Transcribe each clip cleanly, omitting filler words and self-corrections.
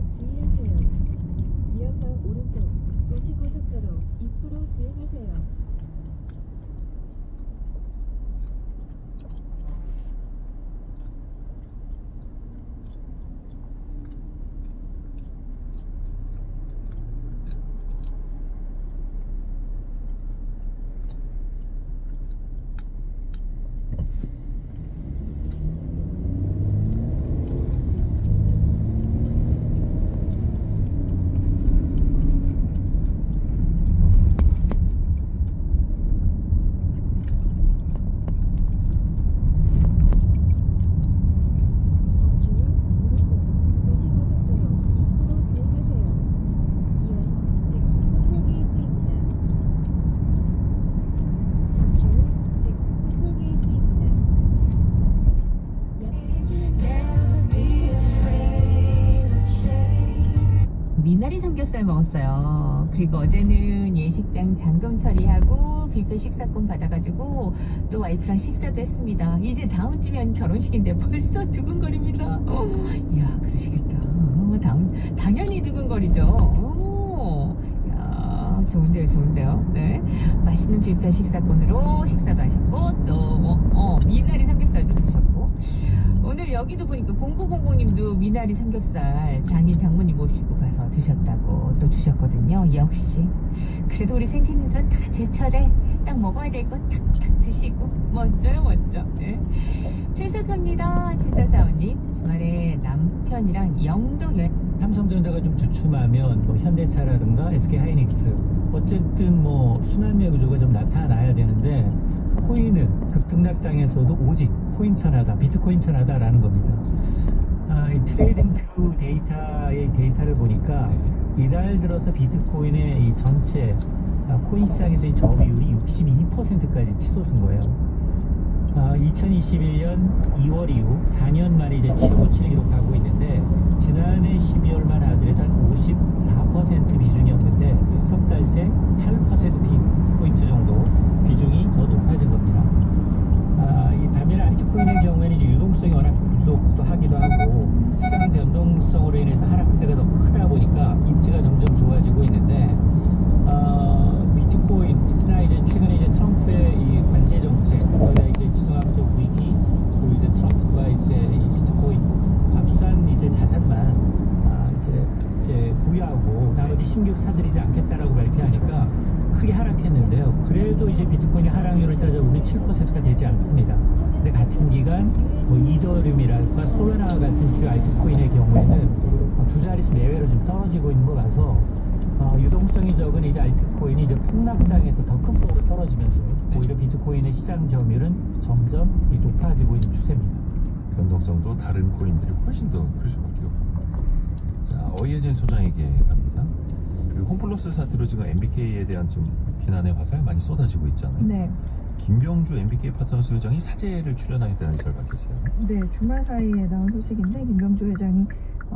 오른쪽 주의하세요. 이어서 오른쪽 도시고속도로 입구로 주행하세요. 미나리 삼겹살 먹었어요. 그리고 어제는 예식장 잔금 처리하고 뷔페 식사권 받아가지고 또 와이프랑 식사도 했습니다. 이제 다음 주면 결혼식인데 벌써 두근거립니다. 이야, 그러시겠다. 당연히 두근거리죠. 야, 좋은데요, 좋은데요. 네, 맛있는 뷔페 식사권으로 식사도 하셨고 또 미나리 삼겹살도 드셨고, 오늘 여기도 보니까 0900님도 미나리 삼겹살 장모님 모시고 가서 드셨다고 또 주셨거든요. 역시 그래도 우리 생생님들은 다 제철에 딱 먹어야 될 거 탁탁 드시고 멋져요, 멋져. 네. 출석합니다. 7445님 주말에 남편이랑 영동 여행. 삼성전자가 좀 주춤하면 뭐 현대차라든가 SK하이닉스 어쨌든 뭐 순환매 구조가 좀 나타나야 되는데, 코인은 급등락장에서도 오직 코인 천하다, 비트코인 천하다라는 겁니다. 이 트레이딩 뷰 데이터의 데이터를 보니까 이달 들어서 비트코인의 이 전체 코인 시장에서의 저비율이 62%까지 치솟은 거예요. 2021년 2월 이후 4년 만에 이제 최고치를 기록하고 있는데, 지난해 12월만 하더라도 한 54% 비중이었는데 석 달 새 8%포인트 정도 비중이 더 높아진 겁니다. 이 반면에 알트코인의 경우에는 이제 유동성이 워낙 부족도 하기도 하고 시장 변동성으로 인해서 하락세가 더 크다 보니까 입지가 점점 좋아지고 있는데, 비트코인 특히나 이제 최근에 이제 트럼프의 이 관세 정책, 거기다 이제 지정학적 위기, 그리고 이제 트럼프가 이제 이 비트코인 합산 이제 자산만 이제 보유하고 나머지 신규 사들이지 않겠다라고 발표하니까 크게 하락했는데요. 그래도 이제 비트코인의 하락률을 따져보면 7%가 되지 않습니다. 근데 같은 기간 뭐 이더리움이랄까 솔라나 같은 주요 알트코인의 경우에는 두 자릿수 내외로 좀 떨어지고 있는 거 봐서 유동성이 적은 이제 알트코인이 이제 폭락장에서 더 큰 폭으로 떨어지면서 오히려 비트코인의 시장 점유율은 점점 높아지고 있는 추세입니다. 변동성도 다른 코인들이 훨씬 더 클 수밖에 없고. 자, 어이해진 소장에게 갑니다. 그 홈플러스 사태로 지금 MBK에 대한 좀 비난의 화살이 많이 쏟아지고 있잖아요. 네. 김병주 MBK 파트너스 회장이 사제를 출연하겠다는 의사를 밝혔어요. 네, 주말 사이에 나온 소식인데, 김병주 회장이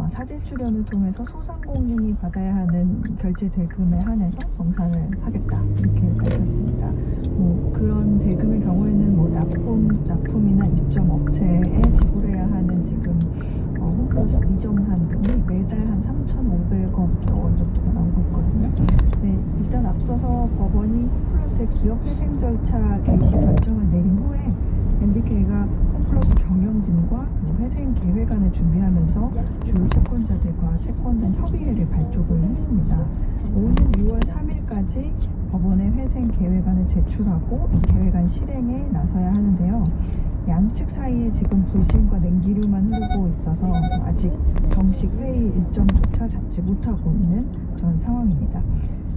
사제 출연을 통해서 소상공인이 받아야 하는 결제 대금에 한해서 정산을 하겠다, 이렇게 밝혔습니다. 뭐 그런 대금의 경우에는 뭐 납품이나 입점 업체에 지불해야 하는 지금 홈플러스 미정산금이 매달 한 3,500억 원 정도가 나오고 있거든요. 네, 일단 앞서서 법원이 홈플러스의 기업 회생 절차 개시 결정을 내린 후에 MBK가 홈플러스 경영진과 그 회생 계획안을 준비하면서 주요 채권자들과 채권단 협의회를 발족을 했습니다. 오는 6월 3일까지 법원에 회생 계획안을 제출하고 이 계획안 실행에 나서야 하는데요. 양측 사이에 지금 불신과 냉기류만 흐르고 있어서 아직 정식 회의 일정조차 잡지 못하고 있는 그런 상황입니다.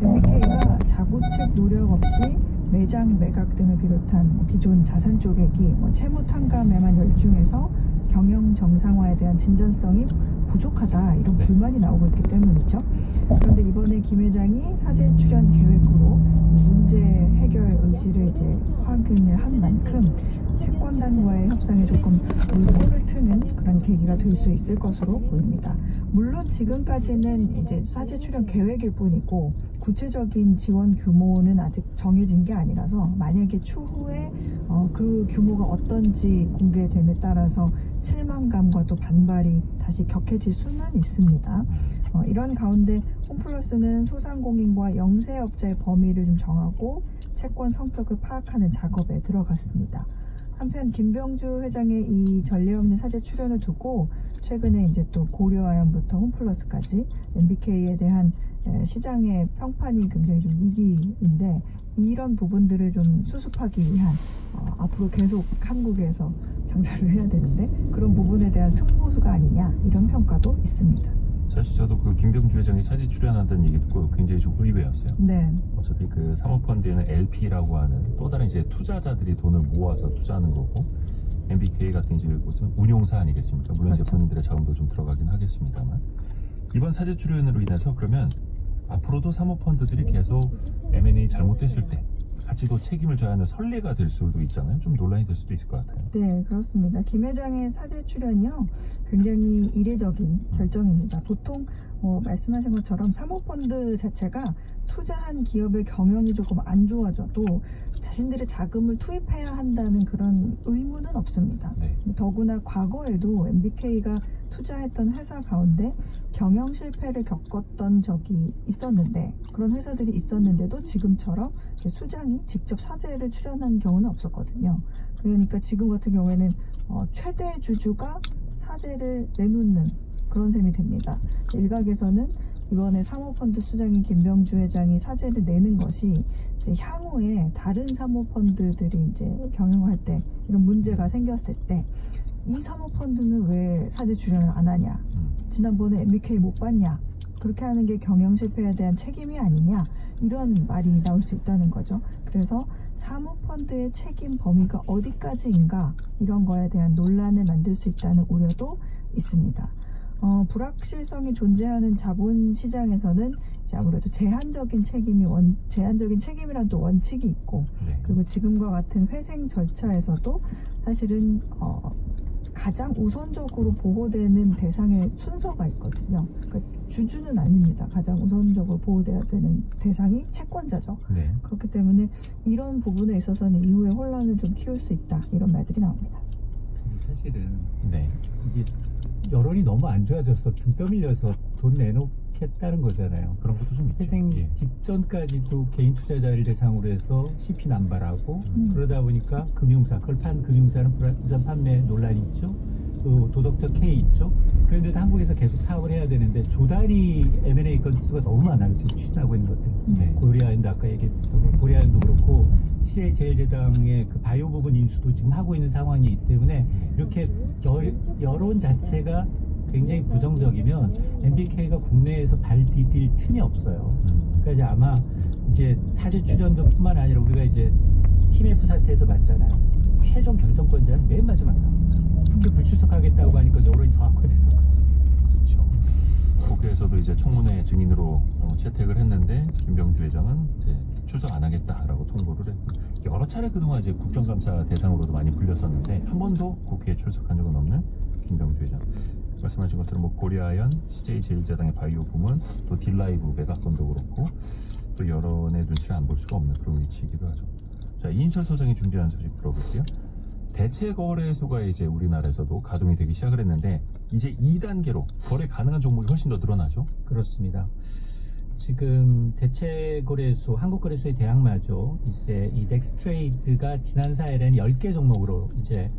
MBK가 자구책 노력 없이 매장 매각 등을 비롯한 기존 자산 쪼개기, 채무 탕감에만 열중해서 경영 정상화에 대한 진전성이 부족하다, 이런 불만이 나오고 있기 때문이죠. 그런데 이번에 김 회장이 사제 출연 계획으로 문제 해결 의지를 이제 확인을 한 만큼 채권단과의 협상에 조금 물꼬를 트는 그런 계기가 될 수 있을 것으로 보입니다. 물론 지금까지는 이제 사제 출연 계획일 뿐이고 구체적인 지원 규모는 아직 정해진 게 아니라서, 만약에 추후에 그 규모가 어떤지 공개됨에 따라서 실망감과 또 반발이 다시 격해질 수는 있습니다. 이런 가운데 홈플러스는 소상공인과 영세업자의 범위를 좀 정하고 채권 성격을 파악하는 작업에 들어갔습니다. 한편 김병주 회장의 이 전례 없는 사제 출연을 두고 최근에 이제 또 고려아연부터 홈플러스까지 MBK에 대한 시장의 평판이 굉장히 좀 위기인데, 이런 부분들을 좀 수습하기 위한 앞으로 계속 한국에서 장사를 해야 되는데 그런 부분에 대한 승부수가 아니냐, 이런 평가도 있습니다. 사실 저도 그 김병주 회장이 사진 출연한다는 얘기 듣고 굉장히 좀 의외였어요. 네. 어차피 그 사모펀드에는 LP라고 하는 또 다른 이제 투자자들이 돈을 모아서 투자하는 거고, MBK 같은 이제 무슨 운용사 아니겠습니까? 물론 그렇죠. 이제 본인들의 자금도 좀 들어가긴 하겠습니다만, 이번 사제 출연으로 인해서 그러면 앞으로도 사모펀드들이 계속 M&A 잘못됐을 때 같이 또 책임을 져야 하는 선례가 될 수도 있잖아요. 좀 논란이 될 수도 있을 것 같아요. 네, 그렇습니다. 김 회장의 사제 출연이요, 굉장히 이례적인 결정입니다. 보통 말씀하신 것처럼 사모펀드 자체가 투자한 기업의 경영이 조금 안 좋아져도 자신들의 자금을 투입해야 한다는 그런 의무는 없습니다. 네. 더구나 과거에도 MBK가 투자했던 회사 가운데 경영 실패를 겪었던 적이 있었는데, 그런 회사들이 있었는데도 지금처럼 수장이 직접 사제를 출연한 경우는 없었거든요. 그러니까 지금 같은 경우에는 최대 주주가 사제를 내놓는 그런 셈이 됩니다. 일각에서는 이번에 사모펀드 수장인 김병주 회장이 사제를 내는 것이 이제 향후에 다른 사모펀드들이 이제 경영할 때 이런 문제가 생겼을 때 이 사모펀드는 왜 사제 출연을 안 하냐, 지난번에 MBK 못 봤냐, 그렇게 하는 게 경영 실패에 대한 책임이 아니냐, 이런 말이 나올 수 있다는 거죠. 그래서 사모펀드의 책임 범위가 어디까지인가, 이런 거에 대한 논란을 만들 수 있다는 우려도 있습니다. 불확실성이 존재하는 자본시장에서는 이제 아무래도 제한적인 책임이란 또 원칙이 있고, 네. 그리고 지금과 같은 회생 절차에서도 사실은 가장 우선적으로 보호되는 대상의 순서가 있거든요. 그러니까 주주는 아닙니다. 가장 우선적으로 보호돼야 되는 대상이 채권자죠. 네. 그렇기 때문에 이런 부분에 있어서는 이후에 혼란을 좀 키울 수 있다, 이런 말들이 나옵니다. 사실은 네. 이게 여론이 너무 안 좋아져서 등 떠밀려서 돈 내놓겠다는 거잖아요. 그런 것도 좀 있죠. 회생 예. 직전까지도 개인 투자자를 대상으로 해서 CP 남발하고 그러다 보니까 금융사, 그걸 판 금융사는 부산 판매 논란이 있죠. 또 도덕적 해이 있죠. 그런데도 한국에서 계속 사업을 해야 되는데 조단위 M&A 건수가 너무 많아요. 지금 추진하고 있는 것들. 네. 고려아연도 아까 얘기했던 고려아연도 그렇고 CJ제일제당의 그 바이오 부분 인수도 지금 하고 있는 상황이기 때문에 이렇게 여론 자체가 굉장히 부정적이면 MBK가 국내에서 발 디딜 틈이 없어요. 그러니까 이제 아마 이제 사제 출연도 뿐만 아니라 우리가 이제 TMF 사태에서 봤잖아요. 최종 결정권자는 맨 마지막 나옵니다. 국회 불출석하겠다고 하니까 여론이 더 악화됐었거든요. 그렇죠. 국회에서도 이제 청문회 증인으로 채택을 했는데 김병주 회장은 이제 출석 안 하겠다라고 통보를 했고, 여러 차례 그동안 이제 국정감사 대상으로도 많이 불렸었는데 한 번도 국회에 출석한 적은 없는 김병주 회장. 말씀하신 것처럼 뭐 고려아연, CJ제일제당의 바이오 부문, 또 딜라이브 매각건도 그렇고 또 여론의 눈치를 안 볼 수가 없는 그런 위치이기도 하죠. 자, 이인철 소장이 준비한 소식 들어볼게요. 대체 거래소가 이제 우리나라에서도 가동이 되기 시작을 했는데 이제 2단계로 거래 가능한 종목이 훨씬 더 늘어나죠? 그렇습니다. 지금 대체거래소, 한국거래소의 대항마죠. 이제 이 넥스트레이드가 지난 4일에는 10개 종목으로 이제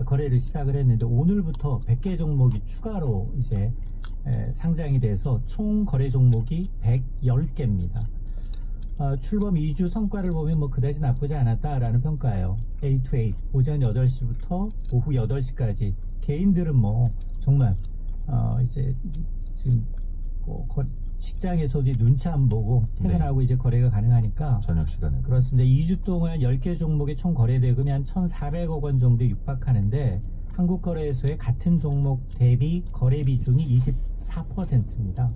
거래를 시작을 했는데 오늘부터 100개 종목이 추가로 이제 상장이 돼서 총 거래 종목이 110개입니다. 출범 2주 성과를 보면 뭐 그다지 나쁘지 않았다라는 평가예요. 8-8 오전 8시부터 오후 8시까지 개인들은 뭐 정말 이제 지금 뭐 직장에서도 눈치 안 보고 퇴근하고 네. 이제 거래가 가능하니까 저녁 시간에. 그렇습니다. 2주 동안 10개 종목의 총 거래 대금이 한 1,400억 원 정도에 육박하는데 한국거래소의 같은 종목 대비 거래 비중이 24%입니다.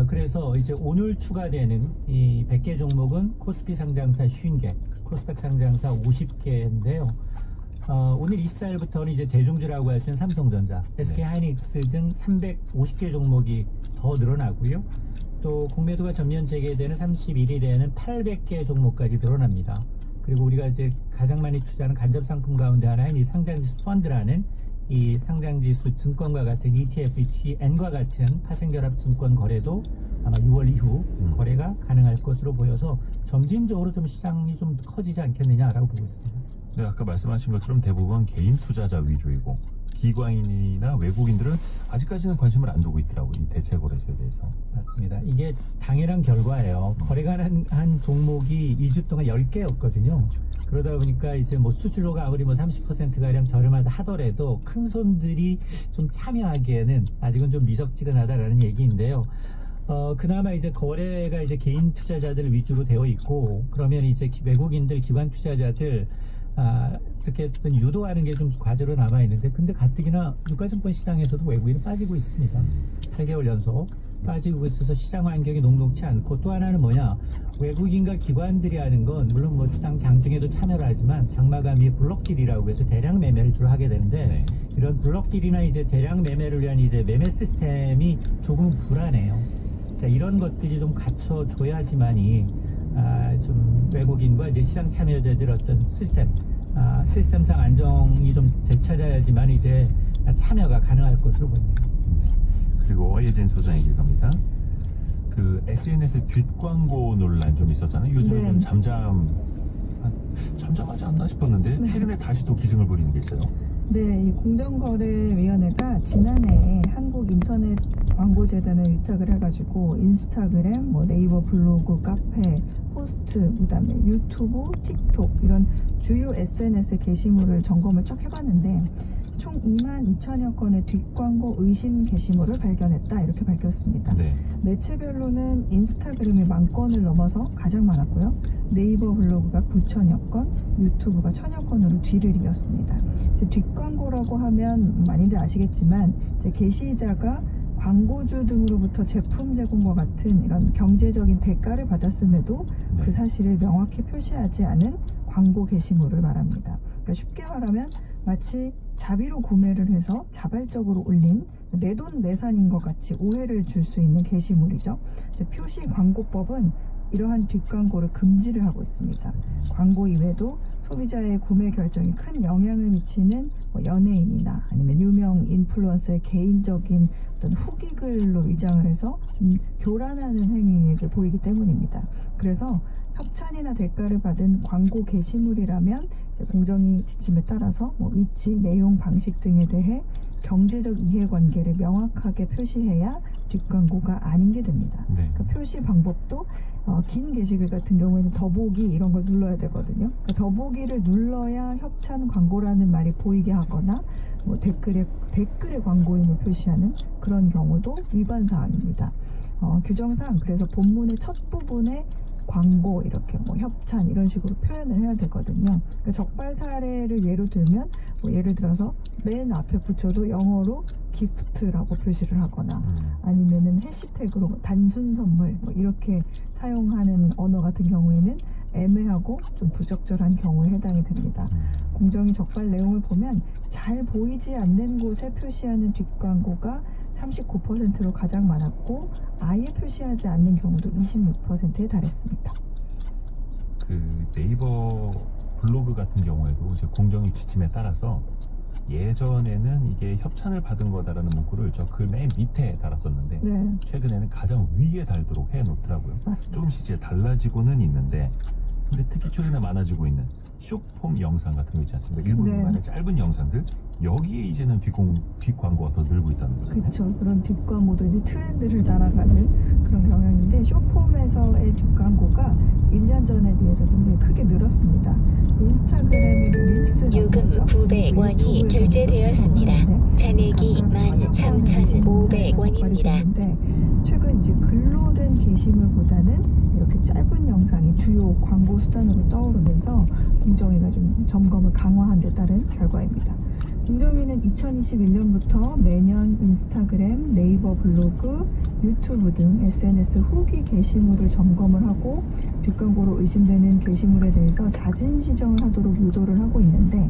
그래서 이제 오늘 추가되는 이 100개 종목은 코스피 상장사 50개, 코스닥 상장사 50개인데요. 오늘 24일부터는 이제 대중주라고 할 수 있는 삼성전자, SK하이닉스 등 350개 종목이 더 늘어나고요. 또 공매도가 전면 재개되는 31일에는 800개 종목까지 늘어납니다. 그리고 우리가 이제 가장 많이 투자하는 간접 상품 가운데 하나인 이 상장지수 펀드라는 이 상장지수 증권과 같은 ETF, ETN과 같은 파생결합 증권 거래도 아마 6월 이후 거래가 가능할 것으로 보여서 점진적으로 좀 시장이 좀 커지지 않겠느냐라고 보고 있습니다. 네, 아까 말씀하신 것처럼 대부분 개인 투자자 위주이고 기관이나 외국인들은 아직까지는 관심을 안 두고 있더라고요. 이 대체 거래소에 대해서. 맞습니다. 이게 당연한 결과예요. 거래가 한 종목이 2주 동안 10개였거든요. 그러다 보니까 이제 뭐 수수료가 아무리 뭐 30%가량 저렴하다 하더라도 큰 손들이 좀 참여하기에는 아직은 좀 미적지근하다라는 얘기인데요. 그나마 이제 거래가 이제 개인 투자자들 위주로 되어 있고, 그러면 이제 외국인들, 기관 투자자들, 이렇게 유도하는 게 좀 과제로 남아 있는데, 근데 가뜩이나 유가증권 시장에서도 외국인은 빠지고 있습니다. 8개월 연속 빠지고 있어서 시장 환경이 녹록치 않고, 또 하나는 뭐냐, 외국인과 기관들이 하는 건 물론 뭐 시장 장중에도 참여를 하지만 장마감이 블록딜이라고 해서 대량 매매를 주로 하게 되는데, 네. 이런 블록딜이나 이제 대량 매매를 위한 이제 매매 시스템이 조금 불안해요. 자, 이런 것들이 좀 갖춰줘야지만이 좀 외국인과 이제 시장 참여자들 어떤 시스템상 안정이 좀 되찾아야지만 이제 참여가 가능할 것으로 보입니다. 그리고 어예진 소장 얘기 갑니다. 그 SNS 뒷광고 논란 좀 있었잖아요. 요즘은 네. 좀 잠잠하지 않나 싶었는데 최근에 다시 또 기승을 부리는 게 있어요. 네, 이 공정거래위원회가 지난해 한국인터넷광고재단을 위탁을 해가지고 인스타그램, 뭐 네이버 블로그, 카페, 포스트, 그다음에 유튜브, 틱톡 이런 주요 SNS 게시물을 점검을 쭉 해봤는데 총 22,000여 건의 뒷광고 의심 게시물을 발견했다 이렇게 밝혔습니다. 네. 매체별로는 인스타그램이 10,000건을 넘어서 가장 많았고요. 네이버 블로그가 9,000여 건, 유튜브가 1,000여 건으로 뒤를 이었습니다. 이제 뒷광고라고 하면 많이들 아시겠지만 이제 게시자가 광고주 등으로부터 제품 제공과 같은 이런 경제적인 대가를 받았음에도 네. 그 사실을 명확히 표시하지 않은 광고 게시물을 말합니다. 그러니까 쉽게 말하면 마치 자비로 구매를 해서 자발적으로 올린 내돈내산인 것 같이 오해를 줄 수 있는 게시물이죠. 표시광고법은 이러한 뒷광고를 금지를 하고 있습니다. 광고 이외에도 소비자의 구매 결정에 큰 영향을 미치는 뭐 연예인이나 아니면 유명 인플루언서의 개인적인 어떤 후기글로 위장을 해서 좀 교란하는 행위를 보이기 때문입니다. 그래서 협찬이나 대가를 받은 광고 게시물이라면 공정위 지침에 따라서 뭐 위치, 내용, 방식 등에 대해 경제적 이해관계를 명확하게 표시해야 뒷광고가 아닌 게 됩니다. 네. 그 표시 방법도 긴 게시글 같은 경우에는 더보기 이런 걸 눌러야 되거든요. 그 더보기를 눌러야 협찬 광고라는 말이 보이게 하거나 뭐 댓글에 광고임을 표시하는 그런 경우도 위반 사항입니다. 규정상 그래서 본문의 첫 부분에 광고 이렇게 뭐 협찬 이런 식으로 표현을 해야 되거든요. 그러니까 적발 사례를 예로 들면 뭐 예를 들어서 맨 앞에 붙여도 영어로 기프트라고 표시를 하거나 아니면은 해시태그로 단순 선물 뭐 이렇게 사용하는 언어 같은 경우에는 애매하고 좀 부적절한 경우에 해당이 됩니다. 공정위 적발 내용을 보면 잘 보이지 않는 곳에 표시하는 뒷광고가 39%로 가장 많았고 아예 표시하지 않는 경우도 26%에 달했습니다. 그 네이버 블로그 같은 경우에도 이제 공정위 지침에 따라서 예전에는 이게 협찬을 받은 거다라는 문구를 저 글 맨 밑에 달았었는데 네, 최근에는 가장 위에 달도록 해놓더라고요. 맞습니다. 조금씩 이제 달라지고는 있는데, 근데 특히 최근에 많아지고 있는 숏폼 영상 같은 거 있지 않습니까? 1분 네. 미만의 짧은 영상들, 여기에 이제는 뒷광고가 더 늘고 있다는 거죠. 그렇죠. 그런 뒷광고도 이제 트렌드를 따라가는 그런 경향인데 숏폼에서의 뒷광고가 1년 전에 비해서 굉장히 크게 늘었습니다. 인스타그램의 릴스라고 요금 하죠. 900원이 결제되었습니다. 잔액이 13,500원입니다. 최근 이제 글로 된 게시물보다는 이렇게 짧은 영상이 주요 광고 수단으로 떠오르면서 공정위가 좀 점검을 강화한 데 따른 결과입니다. 공정위는 2021년부터 매년 인스타그램, 네이버 블로그, 유튜브 등 SNS 후기 게시물을 점검을 하고 뒷광고로 의심되는 게시물에 대해서 잦은 시정을 하도록 유도를 하고 있는데,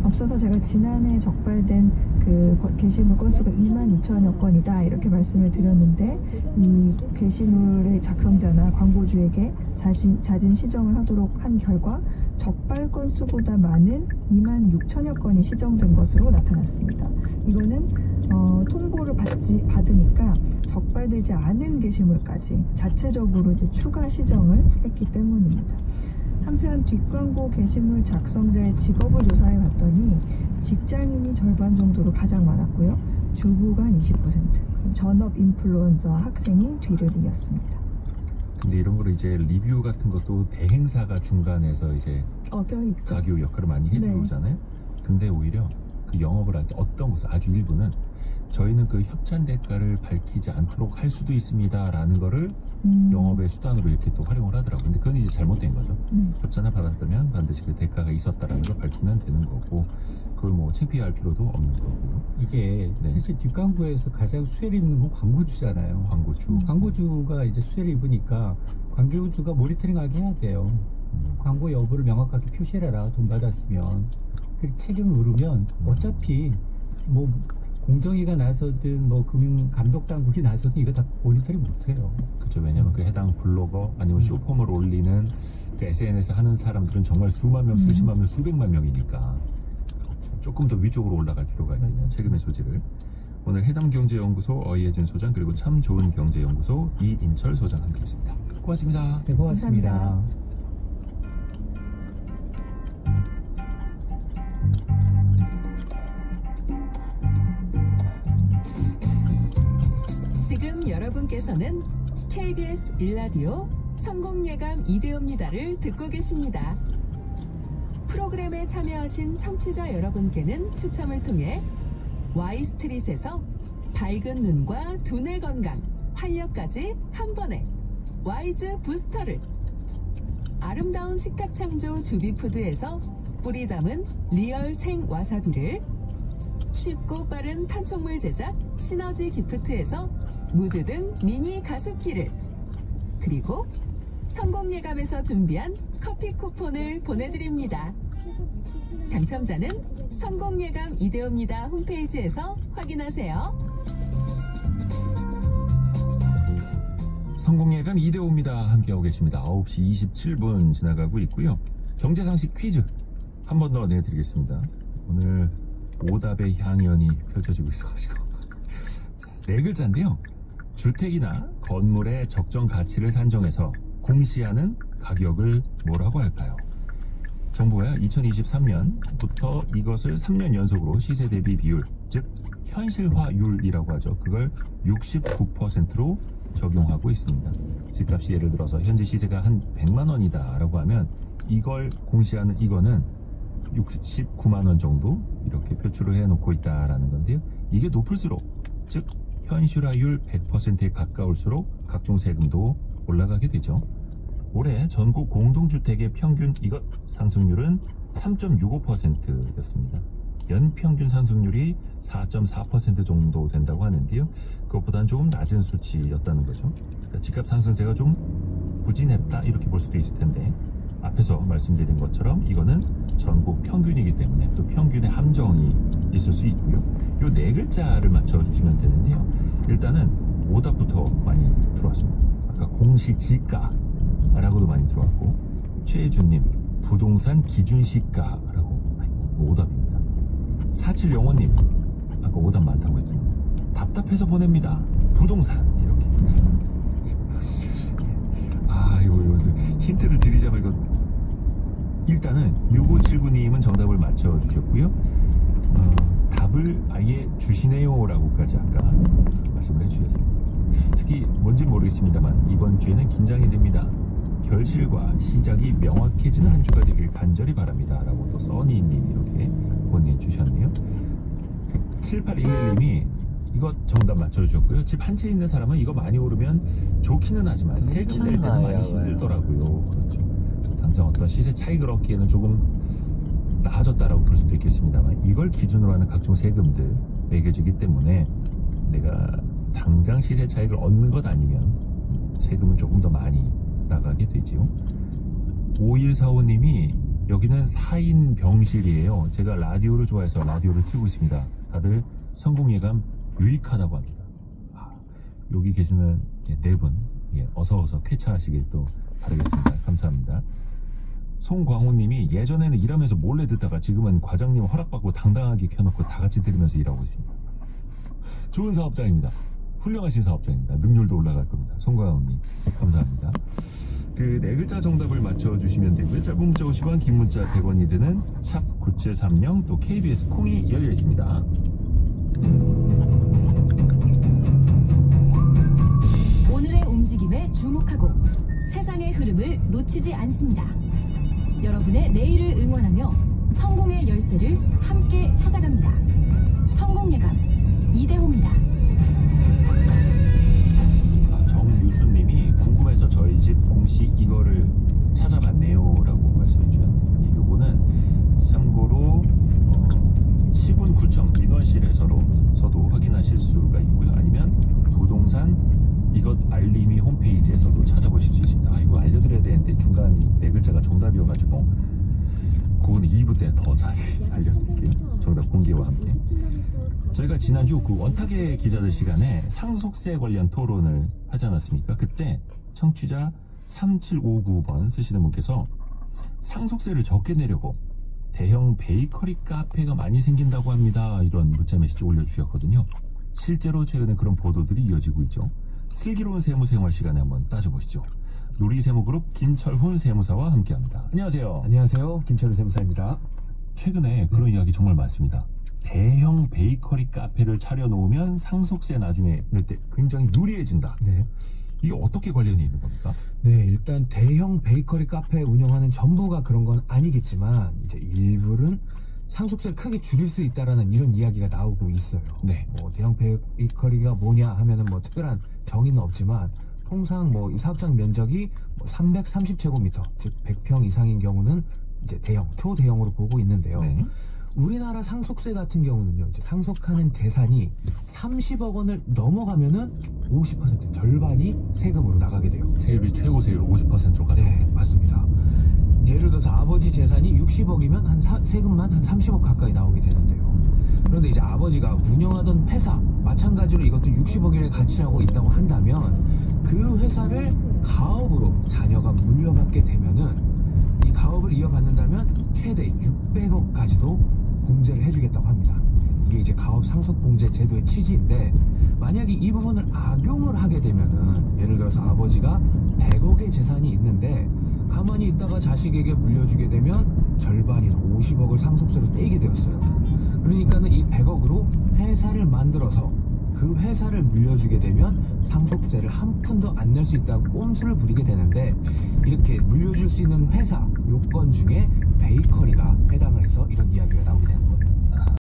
앞서서 제가 지난해 적발된 그 그 게시물 건수가 22,000여 건이다 이렇게 말씀을 드렸는데, 이 게시물의 작성자나 광고주에게 자진 시정을 하도록 한 결과 적발 건수보다 많은 26,000여 건이 시정된 것으로 나타났습니다. 이거는 통보를 받으니까 적발되지 않은 게시물까지 자체적으로 이제 추가 시정을 했기 때문입니다. 한편 뒷광고 게시물 작성자의 직업을 조사해 봤더니 직장인이 절반 정도로 가장 많았고요. 주부가 한 20%, 전업 인플루언서 학생이 뒤를 이었습니다. 근데 이런 거를 이제 리뷰 같은 것도 대행사가 중간에서 이제 껴있죠. 자기 역할을 많이 해주잖아요. 근데 오히려 그 영업을 할 때 어떤 것을 아주 일부는 저희는 그 협찬 대가를 밝히지 않도록 할 수도 있습니다 라는 거를 영업의 수단으로 이렇게 또 활용을 하더라고요. 근데 그건 이제 잘못된 거죠. 협찬을 받았다면 반드시 그 대가가 있었다라는 걸 밝히면 되는 거고, 그걸 뭐 창피할 필요도 없는 거고요. 이게 사실 뒷광고에서 가장 수혜를 입는 건 광고주잖아요. 광고주가 이제 수혜를 입으니까 광고주가 모니터링하게 해야 돼요. 광고 여부를 명확하게 표시해라. 돈 받았으면. 그 책임을 물으면 어차피 뭐 공정위가 나서든 뭐 금융 감독 당국이 나서든 이거 다 모니터링 못해요. 그렇죠. 왜냐면 그 해당 블로거 아니면 쇼폼을 올리는 그 SNS 하는 사람들은 정말 수만 명, 수십만 명, 수백만 명이니까 조금 더 위쪽으로 올라갈 필요가 있는 책임의 소지를. 오늘 해담경제연구소 어이혜진 소장, 그리고 참 좋은 경제연구소 이인철 소장 함께했습니다. 고맙습니다. 네, 고맙습니다. 감사합니다. 지금 여러분께서는 KBS 1라디오 성공예감 이대호입니다를 듣고 계십니다. 프로그램에 참여하신 청취자 여러분께는 추첨을 통해 Y스트릿에서 밝은 눈과 두뇌 건강, 활력까지 한 번에 와이즈 부스터를, 아름다운 식탁 창조 주비푸드에서 뿌리 담은 리얼 생 와사비를, 쉽고 빠른 판촉물 제작 시너지 기프트에서 무드 등 미니 가습기를, 그리고 성공예감에서 준비한 커피 쿠폰을 보내드립니다. 당첨자는 성공예감 이대호입니다 홈페이지에서 확인하세요. 성공예감 이대호입니다 함께하고 계십니다. 9시 27분 지나가고 있고요. 경제상식 퀴즈 한 번 더 내드리겠습니다. 오늘 오답의 향연이 펼쳐지고 있어가지고 네 글자인데요. 주택이나 건물의 적정 가치를 산정해서 공시하는 가격을 뭐라고 할까요? 정부가 2023년부터 이것을 3년 연속으로 시세 대비 비율, 즉 현실화율이라고 하죠. 그걸 69%로 적용하고 있습니다. 집값이 예를 들어서 현재 시세가 한 100만 원이다 라고 하면 이걸 공시하는 이거는 69만 원 정도 이렇게 표출을 해놓고 있다라는 건데요. 이게 높을수록, 즉 현실화율 100%에 가까울수록 각종 세금도 올라가게 되죠. 올해 전국 공동주택의 평균 이것 상승률은 3.65%였습니다. 연평균 상승률이 4.4% 정도 된다고 하는데요. 그것보다는 조금 낮은 수치였다는 거죠. 그러니까 집값 상승세가 좀 부진했다 이렇게 볼 수도 있을 텐데, 앞에서 말씀드린 것처럼 이거는 전국 평균이기 때문에 또 평균의 함정이 있을 수 있고요. 요 네 글자를 맞춰주시면 되는데요. 일단은 오답부터 많이 들어왔습니다. 아까 공시지가라고도 많이 들어왔고, 최혜준님 부동산 기준시가라고 오답입니다. 4705님 아까 오답 많다고 했더니 답답해서 보냅니다. 부동산 이렇게. 이거 힌트를 드리자면 이거 일단은 6579님은 정답을 맞춰주셨고요. 답을 아예 주시네요 라고까지 아까 말씀을 해주셨어요. 특히 뭔지 모르겠습니다만 이번 주에는 긴장이 됩니다. 결실과 시작이 명확해지는 한 주가 되길 간절히 바랍니다 라고 또 써니님 이렇게 보내주셨네요. 7811님이 이거 정답 맞춰주셨고요. 집 한 채 있는 사람은 이거 많이 오르면 좋기는 하지만 세금 낼 때는 많이 힘들더라고요. 그렇죠. 당장 어떤 시세 차익을 얻기에는 조금 나아졌다라고 볼 수도 있겠습니다만, 이걸 기준으로 하는 각종 세금들 매겨지기 때문에 내가 당장 시세 차익을 얻는 것 아니면 세금은 조금 더 많이 나가게 되지요. 5145님이 여기는 4인 병실이에요. 제가 라디오를 좋아해서 라디오를 틀고 있습니다. 다들 성공예감 유익하다고 합니다. 여기 계시는 네 분, 어서 쾌차하시길 또 바라겠습니다. 감사합니다. 송광호님이 예전에는 일하면서 몰래 듣다가 지금은 과장님 허락받고 당당하게 켜놓고 다 같이 들으면서 일하고 있습니다. 좋은 사업장입니다. 훌륭하신 사업장입니다. 능률도 올라갈 겁니다. 송광호님 감사합니다. 그 네 글자 정답을 맞춰주시면 되고요. 짧은 문자 50원, 긴 문자 100원이 드는 샵 9730, 또 KBS 콩이 열려 있습니다. 오늘의 움직임에 주목하고 세상의 흐름을 놓치지 않습니다. 여러분의 내일을 응원하며 성공의 열쇠를 함께 찾아갑니다. 성공예감 이대호입니다. 정유수님이 궁금해서 저희 집 공시 이거를 찾아봤네요 라고 말씀해 주셨는데, 요거는 참고로 시군구청 민원실에서도 확인하실 수가 있고요. 아니면 부동산 이것 알림이 홈페이지에서도 찾아보실 수 있습니다. 이거 알려드려야 되는데 중간이 네 글자가 정답이어가지고 그거는 2부 때 더 자세히 알려드릴게요. 정답 공개와 함께. 저희가 지난주 그 원탁의 기자들 시간에 상속세 관련 토론을 하지 않았습니까? 그때 청취자 3759번 쓰시는 분께서 상속세를 적게 내려고 대형 베이커리 카페가 많이 생긴다고 합니다. 이런 문자 메시지 올려주셨거든요. 실제로 최근에 그런 보도들이 이어지고 있죠. 슬기로운 세무생활 시간에 한번 따져보시죠. 누리세무그룹 김철훈 세무사와 함께합니다. 안녕하세요. 안녕하세요. 김철훈 세무사입니다. 최근에 그런 이야기 정말 많습니다. 대형 베이커리 카페를 차려놓으면 상속세 나중에 낼 때 굉장히 유리해진다. 네. 이게 어떻게 관련이 있는 겁니까? 네, 일단 대형 베이커리 카페 운영하는 전부가 그런 건 아니겠지만 이제 일부는 상속세를 크게 줄일 수 있다라는 이런 이야기가 나오고 있어요. 네. 뭐 대형 베이커리가 뭐냐 하면은 뭐 특별한 정의는 없지만 통상 뭐 이 사업장 면적이 뭐 330제곱미터, 즉 100평 이상인 경우는 이제 대형, 초대형으로 보고 있는데요. 네. 우리나라 상속세 같은 경우는요, 이제 상속하는 재산이 30억 원을 넘어가면은 50% 절반이 세금으로 나가게 돼요. 세율이 최고 세율 50%로 가죠. 네, 맞습니다. 예를 들어서 아버지 재산이 60억이면 세금만 한 30억 가까이 나오게 되는데요. 그런데 이제 아버지가 운영하던 회사, 마찬가지로 이것도 60억의 가치라고 있다고 한다면 그 회사를 가업으로 자녀가 물려받게 되면은 이 가업을 이어받는다면 최대 600억까지도 공제를 해주겠다고 합니다. 이게 이제 가업 상속 공제 제도의 취지인데, 만약에 이 부분을 악용을 하게 되면은 예를 들어서 아버지가 100억의 재산이 있는데 가만히 있다가 자식에게 물려주게 되면 절반인 50억을 상속세로 떼게 되었어요. 그러니까는 이 100억으로 회사를 만들어서 그 회사를 물려주게 되면 상속세를 한 푼도 안 낼 수 있다고 꼼수를 부리게 되는데, 이렇게 물려줄 수 있는 회사 요건 중에 베이커리가 해당을 해서 이런 이야기가 나오게 되는 거예요.